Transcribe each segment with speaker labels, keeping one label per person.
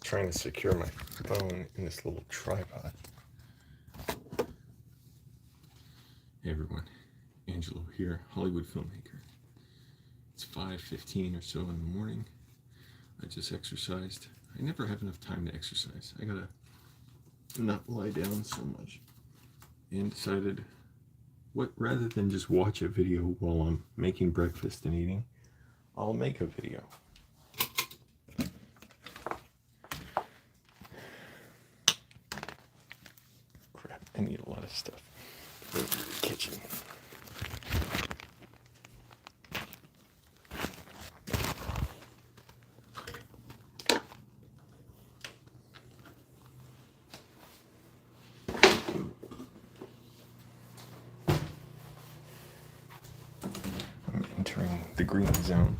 Speaker 1: trying to secure my phone in this little tripod. Hey everyone, Angelo here, Hollywood filmmaker. It's 5:15 or so in the morning. I just exercised. I never have enough time to exercise. I gotta not lie down so much. And decided, rather than just watch a video while I'm making breakfast and eating, I'll make a video. Crap, I need a lot of stuff for the kitchen. I'm entering the green zone.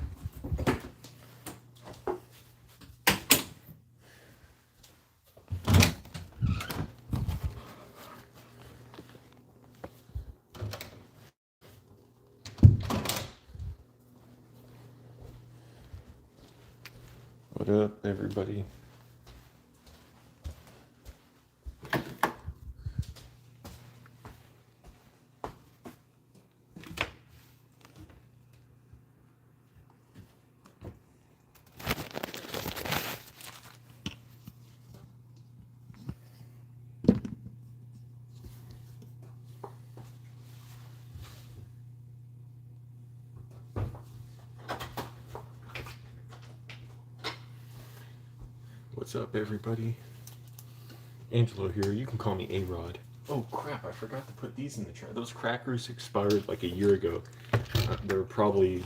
Speaker 1: What up, everybody? What's up, everybody? Angelo here. You can call me A-Rod. Oh crap, I forgot to put these in the tray. Those crackers expired like a year ago. They're probably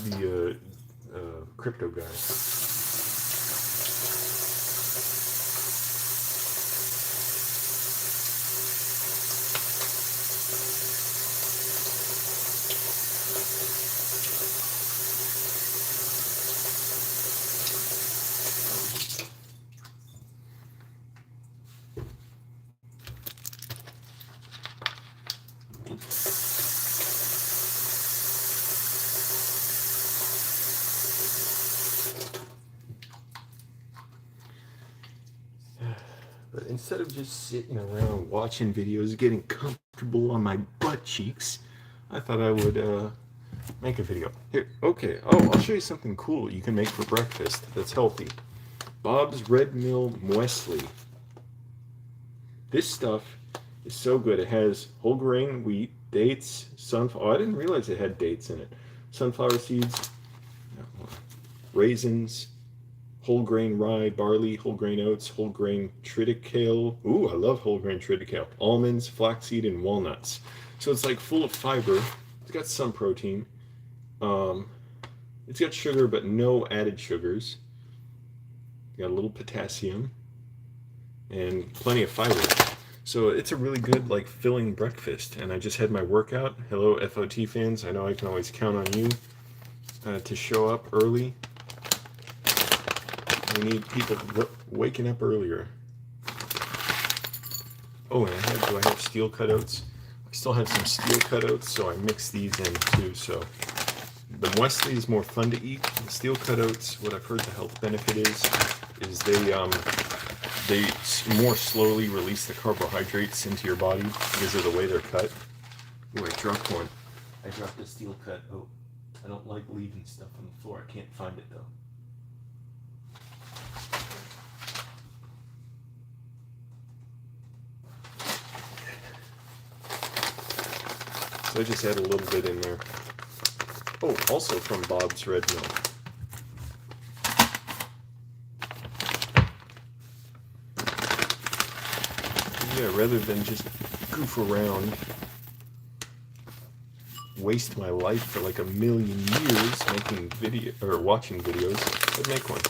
Speaker 1: the crypto guys. But instead of just sitting around watching videos, getting comfortable on my butt cheeks, I thought I would make a video. Here, okay, I'll show you something cool you can make for breakfast that's healthy. Bob's Red Mill Muesli. This stuff is so good. It has whole grain wheat, dates, sunflower. Oh, I didn't realize it had dates in it. Sunflower seeds, raisins, whole grain rye, barley, whole grain oats, whole grain triticale. Ooh, I love whole grain triticale. Almonds, flaxseed, and walnuts. So it's like full of fiber. It's got some protein. It's got sugar, but no added sugars. Got a little potassium and plenty of fiber. So it's a really good, like, filling breakfast. And I just had my workout. Hello, FOT fans. I know I can always count on you to show up early. We need people waking up earlier. Oh, and do I have steel cutouts? I still have some steel cutouts, so I mix these in too. So the muesli is more fun to eat. The steel cutouts, what I've heard the health benefit is they more slowly release the carbohydrates into your body because of the way they're cut. Oh, I dropped one. I dropped a steel cut. Oh, I don't like leaving stuff on the floor. I can't find it though. So I just add a little bit in there. Oh, also from Bob's Red Mill. Yeah, rather than just goof around, waste my life for like a million years making video or watching videos, I'd make one.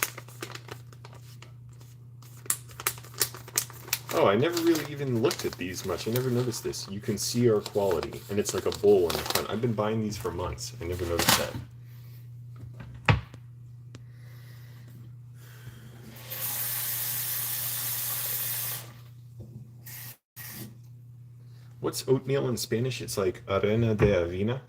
Speaker 1: Oh, I never really even looked at these much. I never noticed this. You can see our quality, and it's like a bowl in the front. I've been buying these for months. I never noticed that. What's oatmeal in Spanish? It's like arena de avena.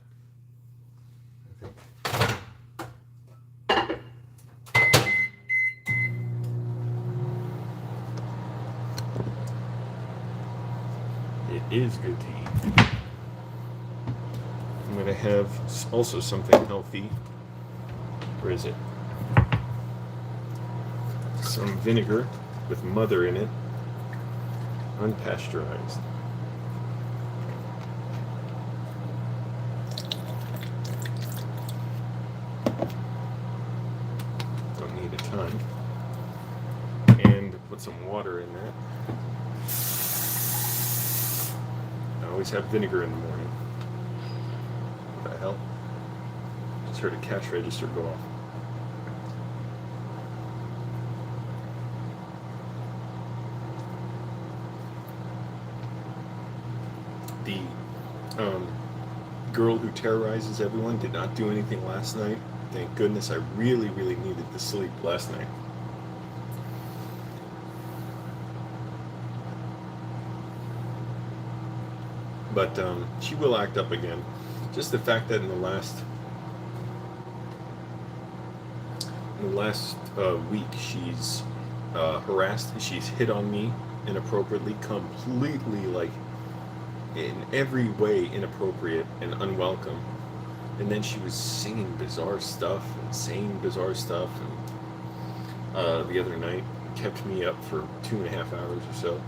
Speaker 1: is good to eat. I'm going to have also something healthy. Where is it? Some vinegar with mother in it, unpasteurized. Don't need a ton. And put some water in that. I always have vinegar in the morning. What the hell? Just heard a cash register go off. The girl who terrorizes everyone did not do anything last night. Thank goodness. I really, really needed the sleep last night. But she will act up again. Just the fact that in the last week she's harassed, she's hit on me inappropriately, completely, like, in every way inappropriate and unwelcome. And then she was singing bizarre stuff and saying bizarre stuff, and the other night kept me up for 2.5 hours or so.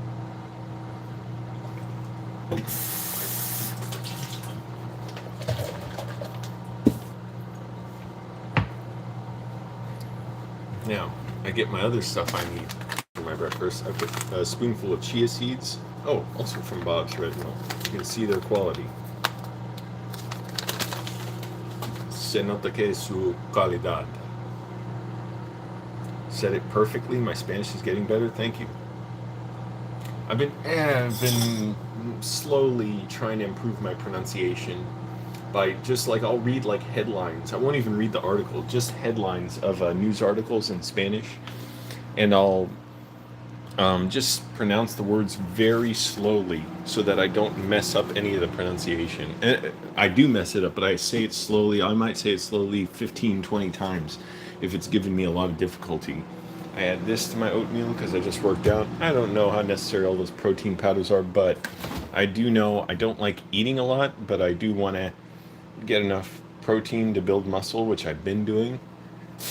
Speaker 1: Now, I get my other stuff I need for my breakfast. I put a spoonful of chia seeds. Oh, also from Bob's Red Mill. You can see their quality. Se nota que es su calidad. Said it perfectly. My Spanish is getting better. Thank you. I've been slowly trying to improve my pronunciation by just, like, I'll read, like, headlines. I won't even read the article, just headlines of news articles in Spanish, and I'll just pronounce the words very slowly so that I don't mess up any of the pronunciation. And I do mess it up, but I say it slowly. I might say it slowly 15, 20 times if it's giving me a lot of difficulty. I add this to my oatmeal because I just worked out. I don't know how necessary all those protein powders are, but I do know I don't like eating a lot, but I do want to get enough protein to build muscle, which I've been doing,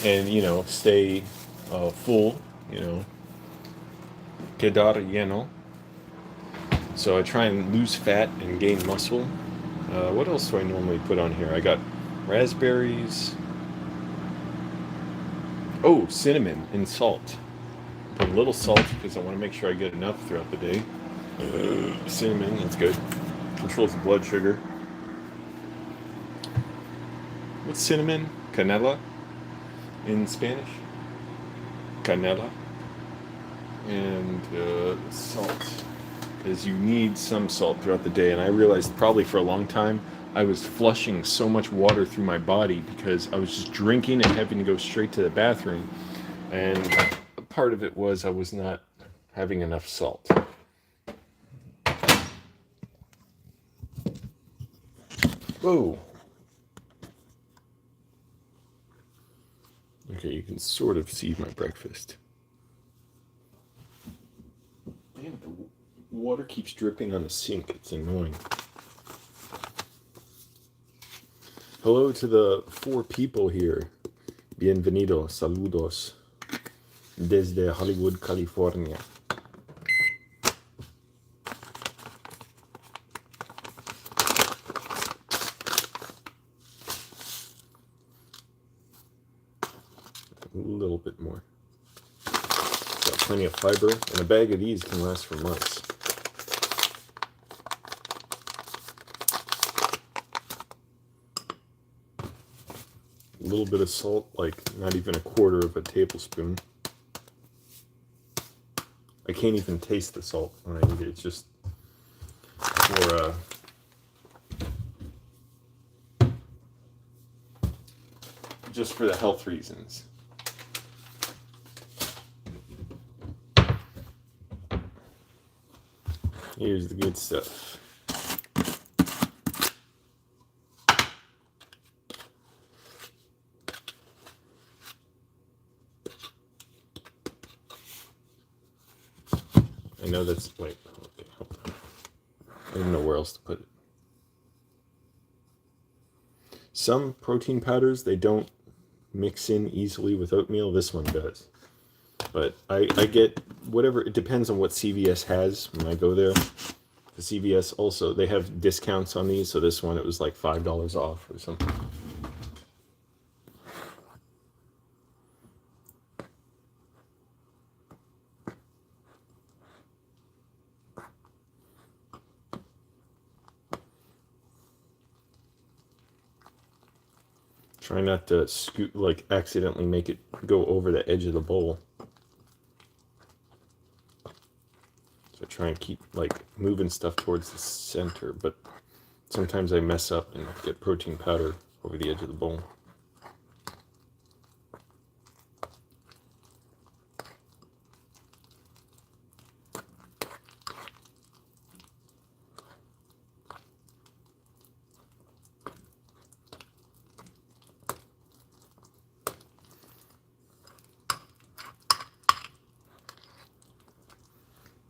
Speaker 1: and, stay full, quedar lleno. So I try and lose fat and gain muscle. What else do I normally put on here? I got raspberries. Oh, cinnamon and salt. Put a little salt because I want to make sure I get enough throughout the day. Cinnamon, that's good. Controls the blood sugar. What's cinnamon? Canela in Spanish. Canela. And salt. Because you need some salt throughout the day. And I realized probably for a long time I was flushing so much water through my body because I was just drinking and having to go straight to the bathroom. And part of it was I was not having enough salt. Whoa. Okay, you can sort of see my breakfast. Man, the water keeps dripping on the sink. It's annoying. Hello to the 4 people here. Bienvenido, saludos. Desde Hollywood, California. A little bit more. Got plenty of fiber, and a bag of these can last for months. A little bit of salt, like not even 1/4 of a tablespoon. I can't even taste the salt when I eat it. It's just for just for the health reasons. Here's the good stuff. I know that's, wait, okay, hold on. I don't know where else to put it. Some protein powders, they don't mix in easily with oatmeal. This one does. But I get whatever, it depends on what CVS has when I go there. The CVS also, they have discounts on these, so this one, it was like $5 off or something. Try not to scoot, like accidentally make it go over the edge of the bowl. So I try and keep like moving stuff towards the center, but sometimes I mess up and get protein powder over the edge of the bowl.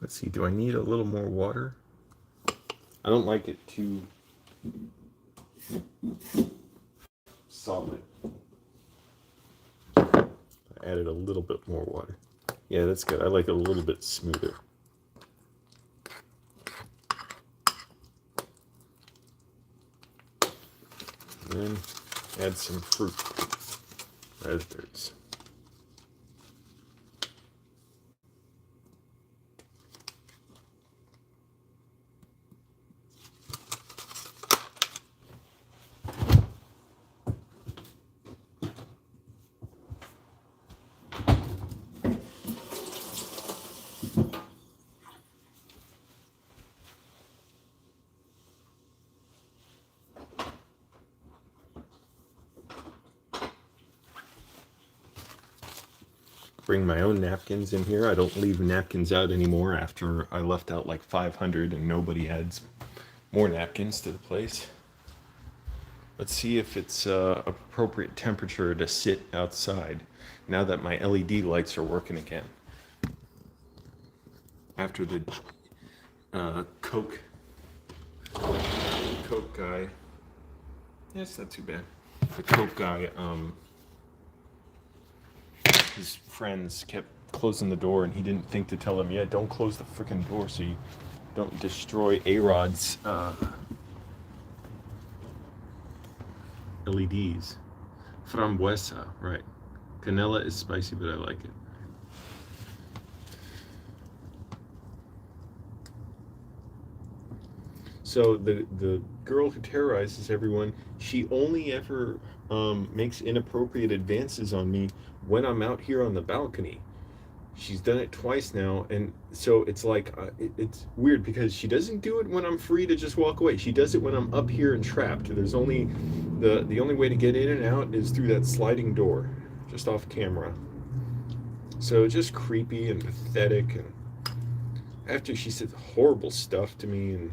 Speaker 1: Let's see, do I need a little more water? I don't like it too solid. I added a little bit more water. Yeah, that's good. I like it a little bit smoother. And then add some fruit. Raspberries. Bring my own napkins in here. I don't leave napkins out anymore after I left out like 500 and nobody adds more napkins to the place. Let's see if it's appropriate temperature to sit outside now that my LED lights are working again. After the Coke guy, yeah, it's not too bad. The Coke guy, his friends kept closing the door, and he didn't think to tell him, yeah, don't close the freaking door so you don't destroy A-Rod's LEDs. Frambuesa, right. Canela is spicy, but I like it. So the girl who terrorizes everyone, she only ever makes inappropriate advances on me when I'm out here on the balcony. She's done it twice now, and so it's like it's weird because she doesn't do it when I'm free to just walk away. She does it when I'm up here and trapped. There's only the only way to get in and out is through that sliding door, just off camera. So just creepy and pathetic. And after she said horrible stuff to me and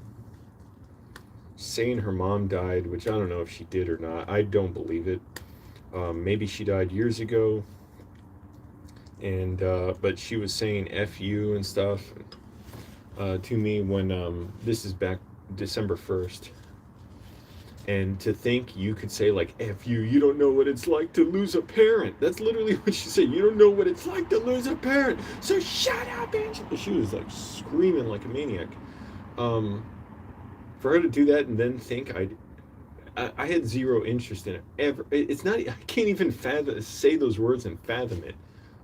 Speaker 1: saying her mom died, which I don't know if she did or not. I don't believe it. Maybe she died years ago. And but she was saying "F you" and stuff to me when this is back December 1st. And to think you could say like "F you," you don't know what it's like to lose a parent. That's literally what she said. You don't know what it's like to lose a parent. So shut up, Angelo. She was like screaming like a maniac. For her to do that and then think I had zero interest in it ever. It's not. I can't even say those words and fathom it.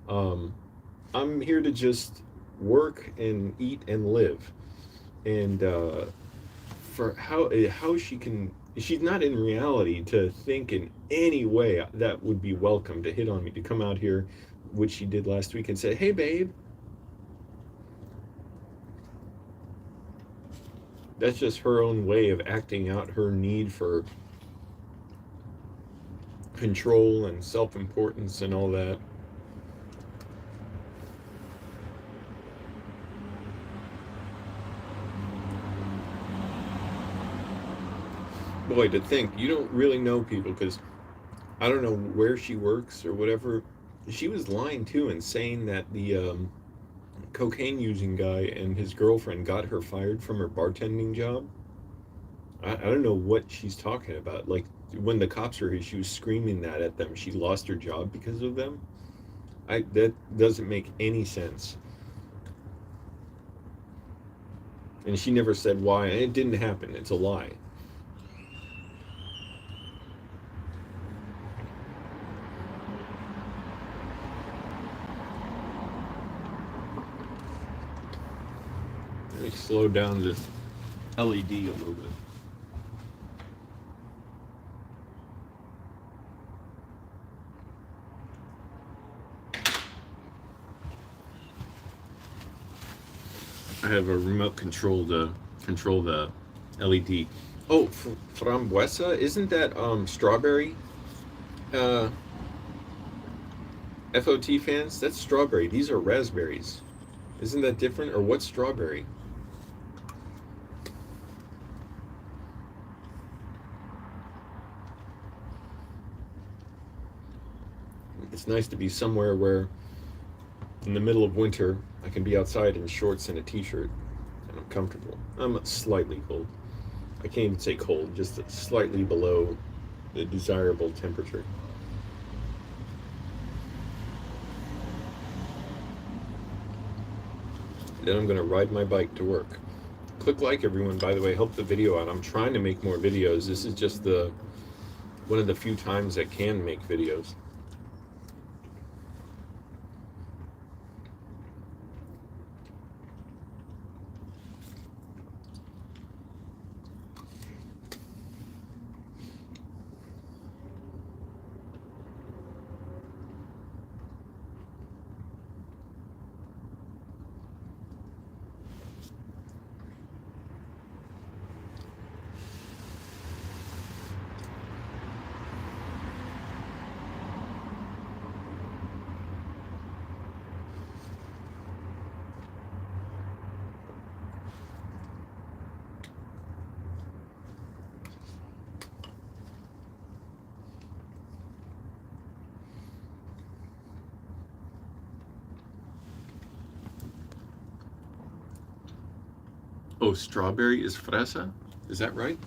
Speaker 1: I'm here to just work and eat and live, and for how she's not in reality to think in any way that would be welcome to hit on me, to come out here, which she did last week, and say, "Hey, babe." That's just her own way of acting out her need for control and self-importance and all that. Boy, to think, you don't really know people, because I don't know where she works or whatever. She was lying too and saying that the cocaine using guy and his girlfriend got her fired from her bartending job. I don't know what she's talking about. Like, when the cops were here, she was screaming that at them. She lost her job because of them. That doesn't make any sense. And she never said why, and it didn't happen. It's a lie. Let me slow down the LED a little bit. I have a remote control to control the LED. Oh, frambuesa? Isn't that strawberry? FOT fans, that's strawberry. These are raspberries. Isn't that different? Or what's strawberry? It's nice to be somewhere where in the middle of winter I can be outside in shorts and a t-shirt and I'm comfortable. I'm slightly cold. I can't even say cold, just slightly below the desirable temperature. Then I'm going to ride my bike to work. Click like, everyone, by the way. Help the video out. I'm trying to make more videos. This is just one of the few times I can make videos. Oh, strawberry is fresa? Is that right?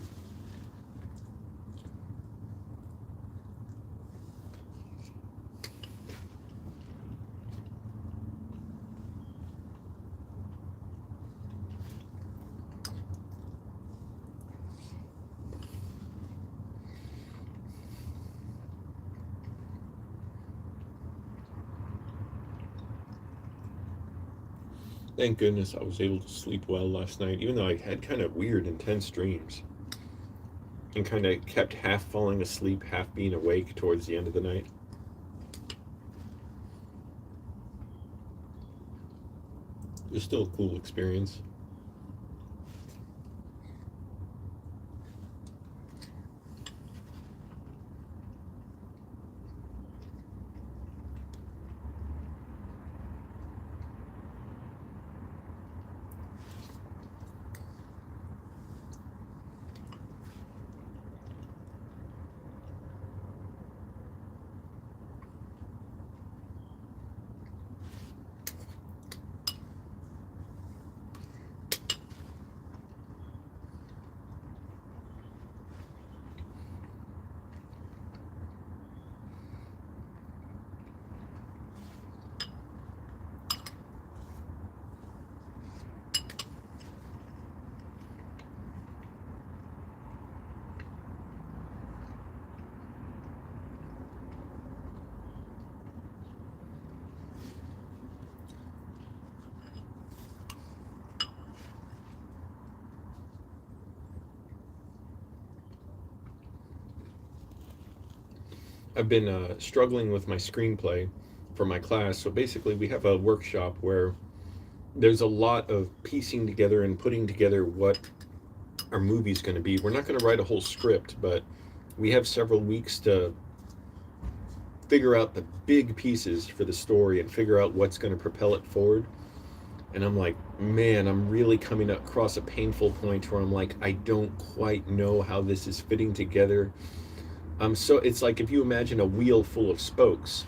Speaker 1: Thank goodness I was able to sleep well last night, even though I had kind of weird, intense dreams. And kind of kept half falling asleep, half being awake towards the end of the night. It was still a cool experience. I've been struggling with my screenplay for my class. So basically, we have a workshop where there's a lot of piecing together and putting together what our movie's going to be. We're not going to write a whole script, but we have several weeks to figure out the big pieces for the story and figure out what's going to propel it forward. And I'm like, man, I'm really coming across a painful point where I'm like, I don't quite know how this is fitting together. So it's like if you imagine a wheel full of spokes,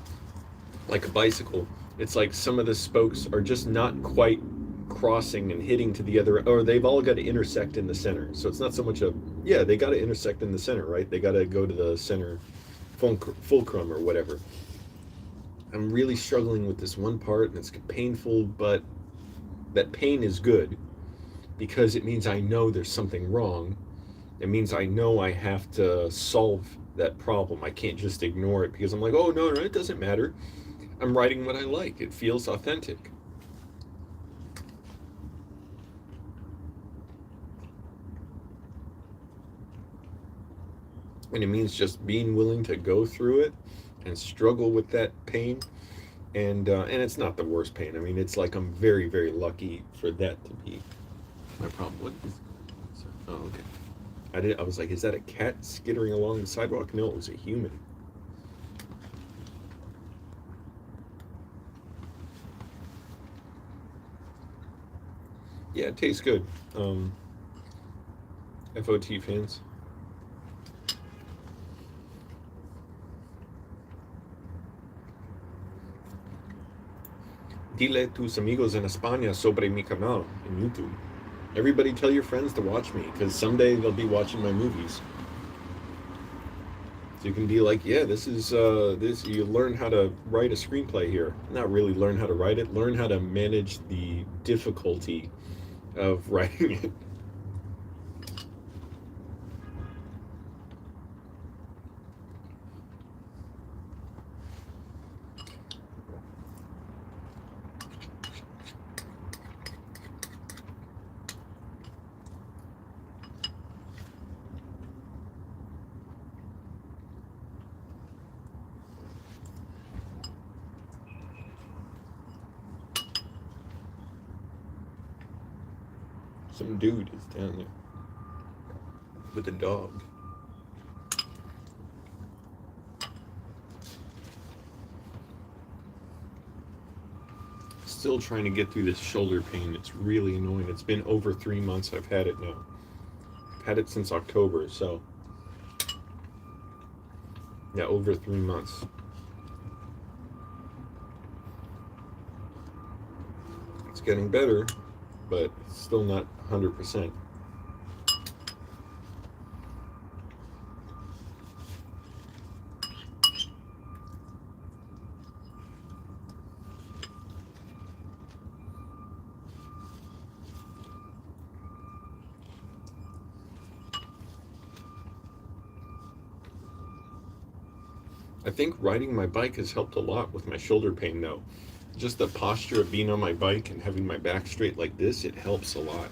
Speaker 1: like a bicycle, It's like some of the spokes are just not quite crossing and hitting to the other, or they've all got to intersect in the center. So it's not so much a, yeah, they got to intersect in the center, right? They got to go to the center fulcrum or whatever. I'm really struggling with this one part, and it's painful, but that pain is good because it means I know there's something wrong. It means I know I have to solve that problem. I can't just ignore it because I'm like, oh, no, it doesn't matter. I'm writing what I like. It feels authentic. And it means just being willing to go through it and struggle with that pain. And it's not the worst pain. I mean, it's like I'm very, very lucky for that to be my problem. What is? Oh, okay. I was like, is that a cat skittering along the sidewalk? No, it was a human. Yeah, it tastes good. FOT fans. Dile tus amigos en España sobre mi canal in YouTube. Everybody tell your friends to watch me, because someday they'll be watching my movies. So you can be like, yeah, this is this. You learn how to write a screenplay here. Not really learn how to write it. Learn how to manage the difficulty of writing it. Some dude is down there with a dog. Still trying to get through this shoulder pain. It's really annoying. It's been over 3 months I've had it now. I've had it since October, so yeah, over 3 months. It's getting better, but still not 100%. I think riding my bike has helped a lot with my shoulder pain, though. Just the posture of being on my bike and having my back straight like this, it helps a lot.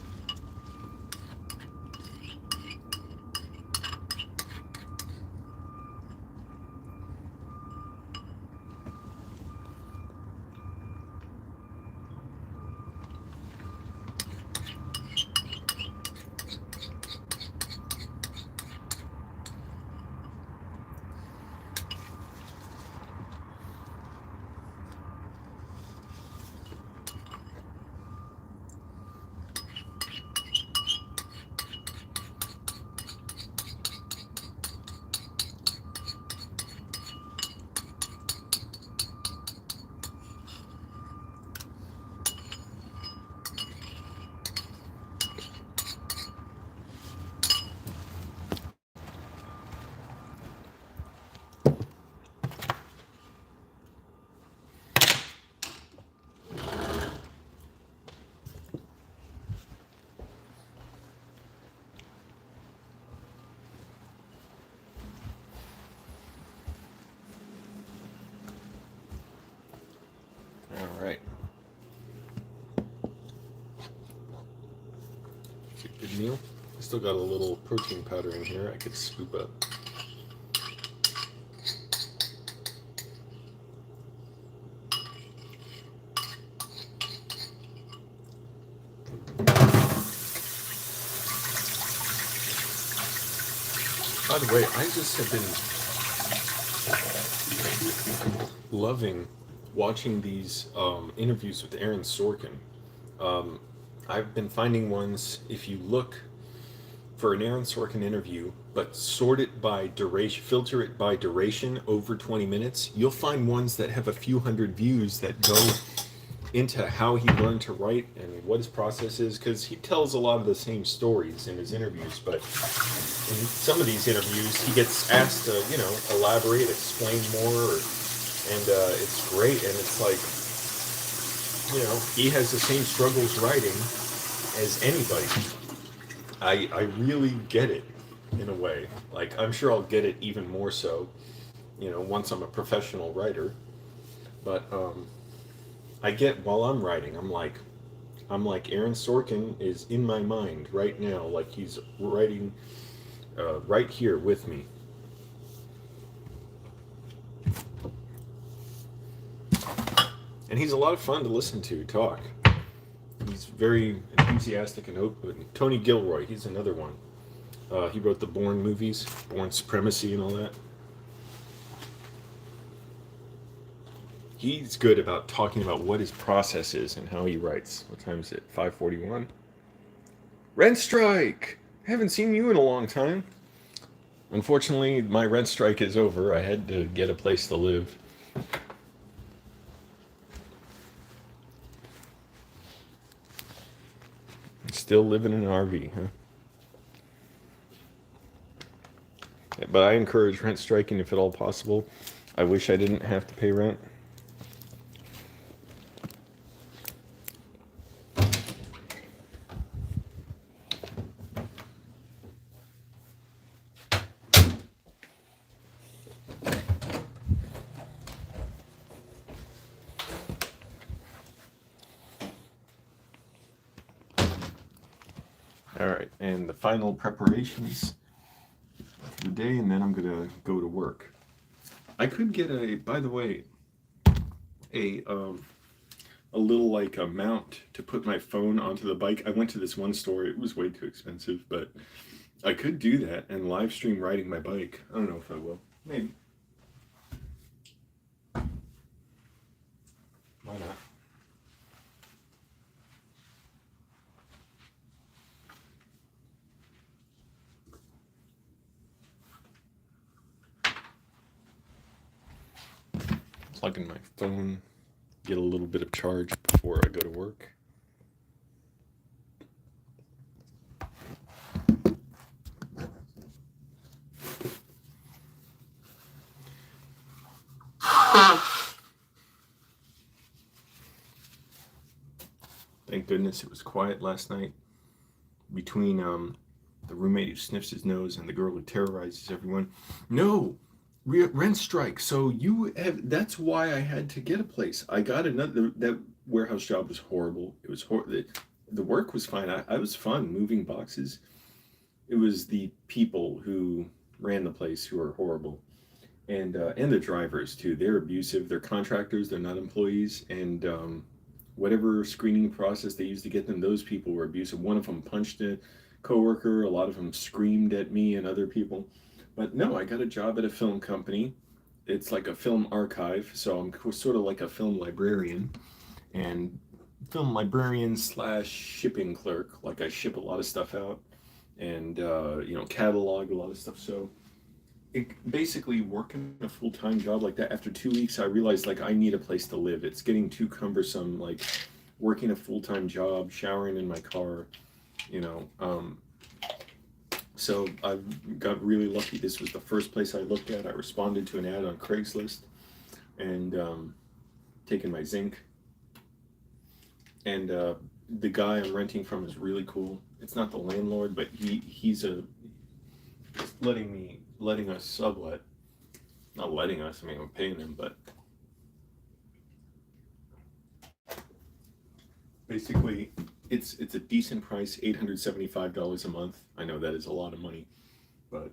Speaker 1: All right. It's a good meal. I still got a little protein powder in here I could scoop up. By the way, I just have been loving watching these interviews with Aaron Sorkin. I've been finding ones, if you look for an Aaron Sorkin interview, but sort it by duration, filter it by duration over 20 minutes, you'll find ones that have a few hundred views that go into how he learned to write and what his process is, because he tells a lot of the same stories in his interviews, but in some of these interviews he gets asked to, elaborate, explain more, and it's great. And it's like, he has the same struggles writing as anybody. I really get it in a way. Like, I'm sure I'll get it even more so, once I'm a professional writer. But I get, while I'm writing, I'm like Aaron Sorkin is in my mind right now, like he's writing right here with me. And he's a lot of fun to listen to talk. He's very enthusiastic and open. Tony Gilroy, he's another one. He wrote the Bourne movies, Bourne Supremacy and all that. He's good about talking about what his process is and how he writes. What time is it? 5:41. Rent strike! I haven't seen you in a long time. Unfortunately, my rent strike is over. I had to get a place to live. Still living in an RV, huh? But I encourage rent striking if at all possible. I wish I didn't have to pay rent. All right, and the final preparations for the day, and then I'm gonna go to work. I could get by the way, a little like a mount to put my phone onto the bike. I went to this one store; it was way too expensive, but I could do that and live stream riding my bike. I don't know if I will. Maybe. Why not? Plug in my phone, get a little bit of charge before I go to work. Thank goodness it was quiet last night between the roommate who sniffs his nose and the girl who terrorizes everyone. No! Rent strike. So that's why I had to get a place. I got another. That warehouse job was horrible. It was the work was fine. I was fun moving boxes. It was the people who ran the place who are horrible, and the drivers too. They're abusive. They're contractors. They're not employees. And whatever screening process they used to get them, those people were abusive. One of them punched a coworker. A lot of them screamed at me and other people. But no, I got a job at a film company. It's like a film archive, so I'm sort of like a film librarian, and film librarian / shipping clerk. Like, I ship a lot of stuff out, and catalog a lot of stuff. So basically working a full-time job like that. After 2 weeks, I realized like I need a place to live. It's getting too cumbersome. Like working a full-time job, showering in my car, So I got really lucky. This was the first place I looked at. I responded to an ad on Craigslist and taken my zinc. And the guy I'm renting from is really cool. It's not the landlord, but he's letting us sublet. Not letting us, I mean, I'm paying him, but basically it's a decent price, $875 a month. I know that is a lot of money, but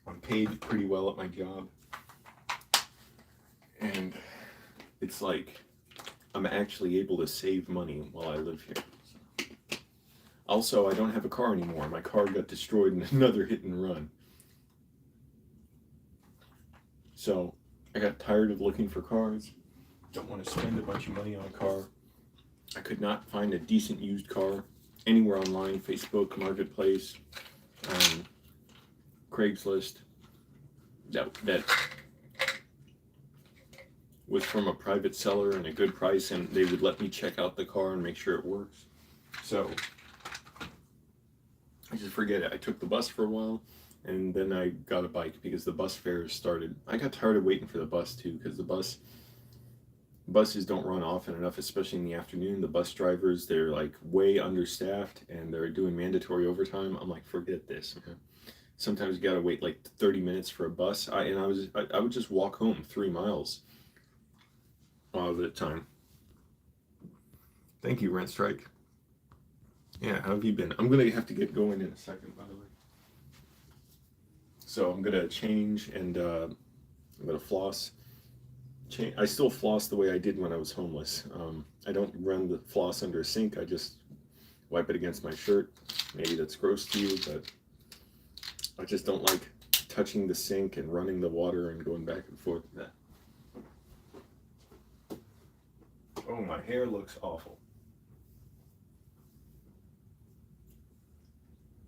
Speaker 1: I'm paid pretty well at my job. And it's like I'm actually able to save money while I live here. Also, I don't have a car anymore. My car got destroyed in another hit and run. So I got tired of looking for cars. Don't want to spend a bunch of money on a car. I could not find a decent used car anywhere online, Facebook, Marketplace. on Craigslist that was from a private seller and a good price, and they would let me check out the car and make sure it works. So I just forget it. I took the bus for a while, and then I got a bike because the bus fares started. I got tired of waiting for the bus too, because buses don't run often enough, especially in the afternoon. The bus drivers, they're like way understaffed and they're doing mandatory overtime. I'm like, forget this, man. Sometimes you gotta wait like 30 minutes for a bus. I would just walk home 3 miles all the time. Thank you, Rent Strike. Yeah, how have you been? I'm gonna have to get going in a second, by the way. So I'm gonna change and I'm gonna floss. I still floss the way I did when I was homeless. I don't run the floss under a sink. I just wipe it against my shirt. Maybe that's gross to you, but I just don't like touching the sink and running the water and going back and forth. Oh, my hair looks awful.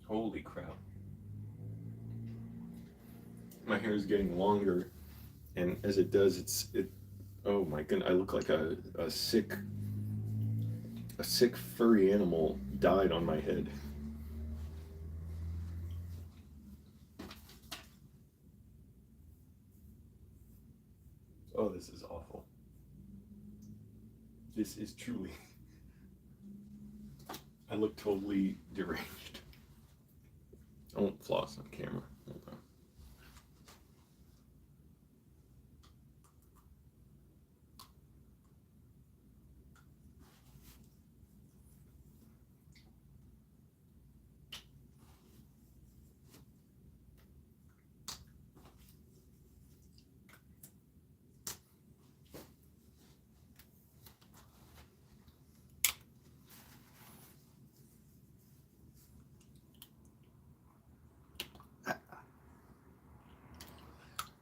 Speaker 1: Holy crap. My hair is getting longer, and as it does, oh my goodness, I look like a sick furry animal died on my head. Oh, this is awful. This is truly. I look totally deranged. I won't floss on camera. Hold on.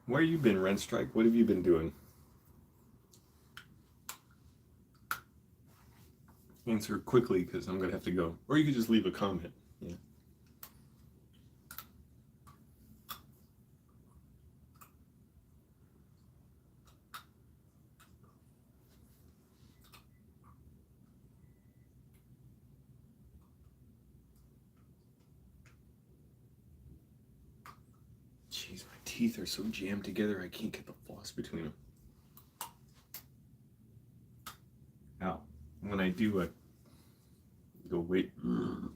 Speaker 1: Where you been, Rent Strike? What have you been doing? Answer quickly, because I'm gonna have to go. Or you could just leave a comment. Yeah. Jeez, my teeth are so jammed together I can't get the floss between them. Ow. When I do, I go wait.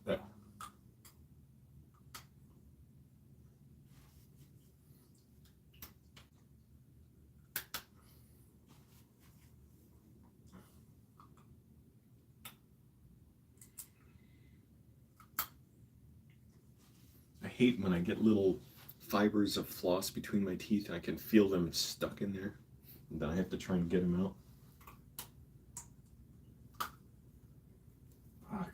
Speaker 1: That. I hate when I get little fibers of floss between my teeth and I can feel them stuck in there. And then I have to try and get them out. Fuck.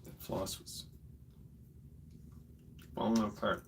Speaker 1: That floss was falling apart.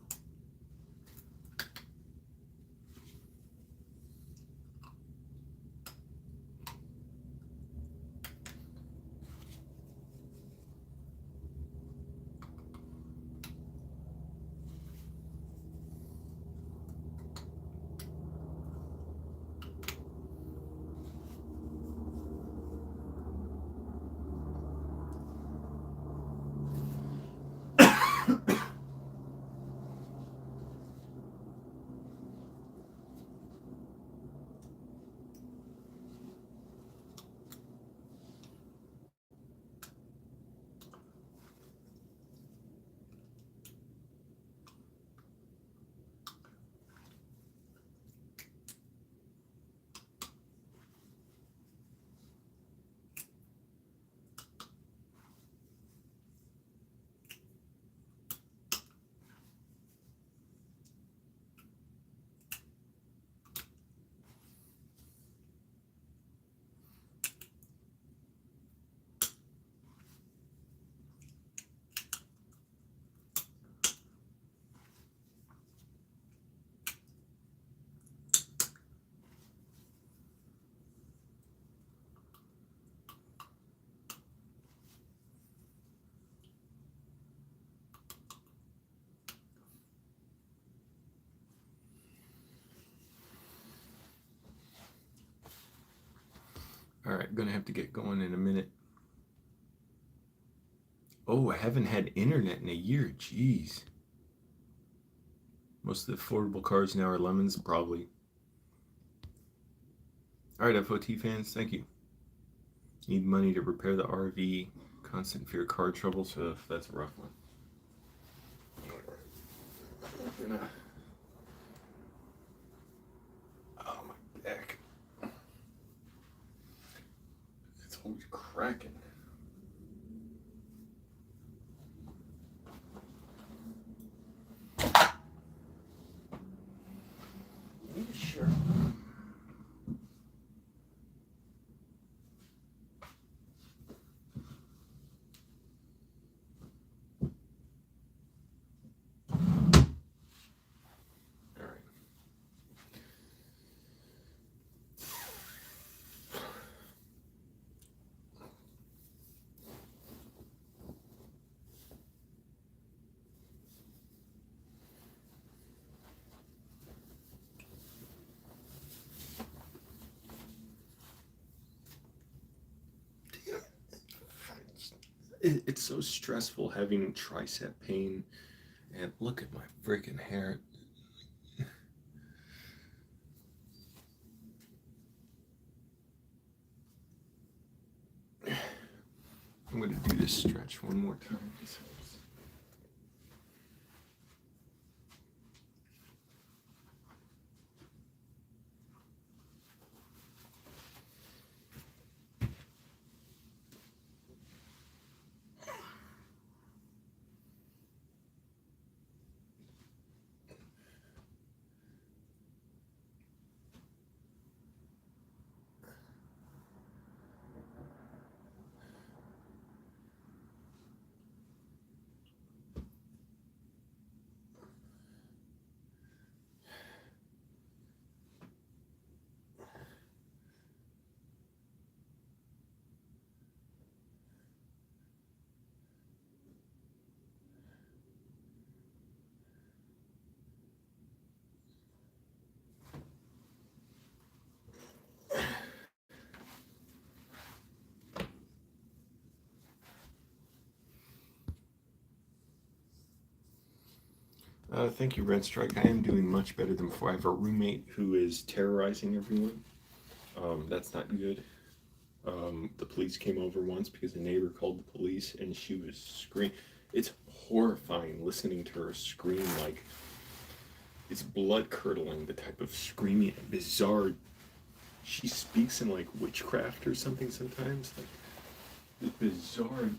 Speaker 1: All right, gonna have to get going in a minute. Oh, I haven't had internet in a year. Jeez. Most of the affordable cars now are lemons, probably. All right, FOT fans, thank you. Need money to repair the RV. Constant fear car trouble, so that's a rough one. Oh, my back. It's always cracking. Sure. It's so stressful having tricep pain, and look at my freaking hair. I'm going to do this stretch one more time. Thank you, Red Strike. I am doing much better than before. I have a roommate who is terrorizing everyone. That's not good. The police came over once because a neighbor called the police and she was screaming. It's horrifying listening to her scream. Like, it's blood curdling, the type of screaming, bizarre. She speaks in like witchcraft or something sometimes. Like, bizarre,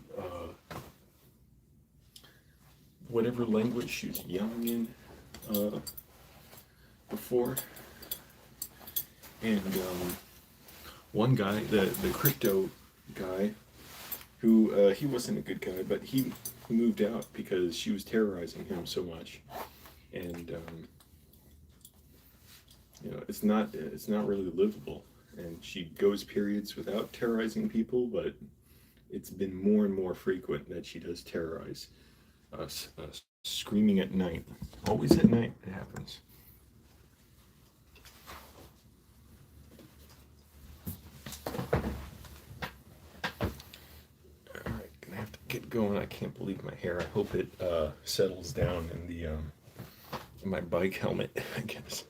Speaker 1: whatever language she was yelling in before. And one guy, the crypto guy, who he wasn't a good guy, but he moved out because she was terrorizing him so much. And it's not really livable. And she goes periods without terrorizing people, but it's been more and more frequent that she does terrorize us, screaming at night. Always at night it happens. Alright, gonna have to get going. I can't believe my hair. I hope it settles down in my bike helmet, I guess.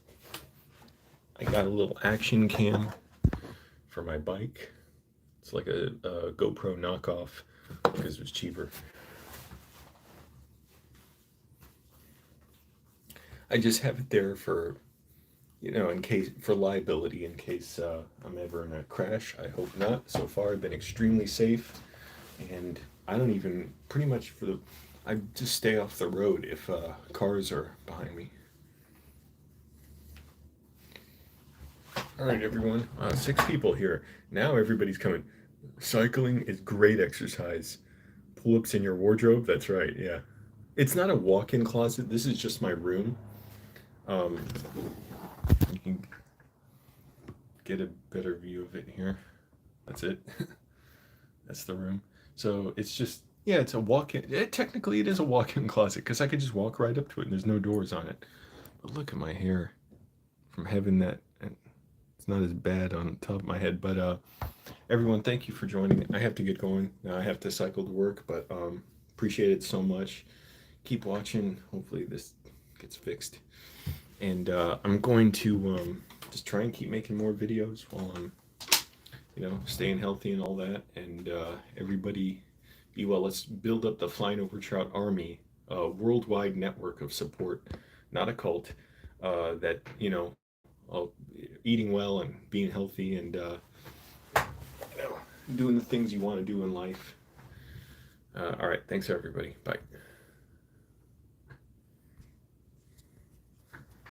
Speaker 1: I got a little action cam for my bike. It's like a GoPro knockoff because it was cheaper. I just have it there for, in case, for liability, in case I'm ever in a crash. I hope not. So far, I've been extremely safe, and I don't even, pretty much I just stay off the road if cars are behind me. All right, everyone, 6 people here. Now everybody's coming. Cycling is great exercise. Pull-ups in your wardrobe, that's right, yeah. It's not a walk-in closet, this is just my room. You can get a better view of it here. That's it. That's the room. So it's just, yeah, it's a walk-in. Technically, it is a walk-in closet because I could just walk right up to it and there's no doors on it. But look at my hair from having that. It's not as bad on top of my head, but everyone, thank you for joining. I have to get going now. I have to cycle to work, but appreciate it so much. Keep watching. Hopefully this gets fixed. And I'm going to just try and keep making more videos while I'm, staying healthy and all that. And everybody, be well. Let's build up the Flying Over Trout Army, a worldwide network of support, not a cult. That eating well and being healthy and doing the things you want to do in life. All right, thanks everybody. Bye.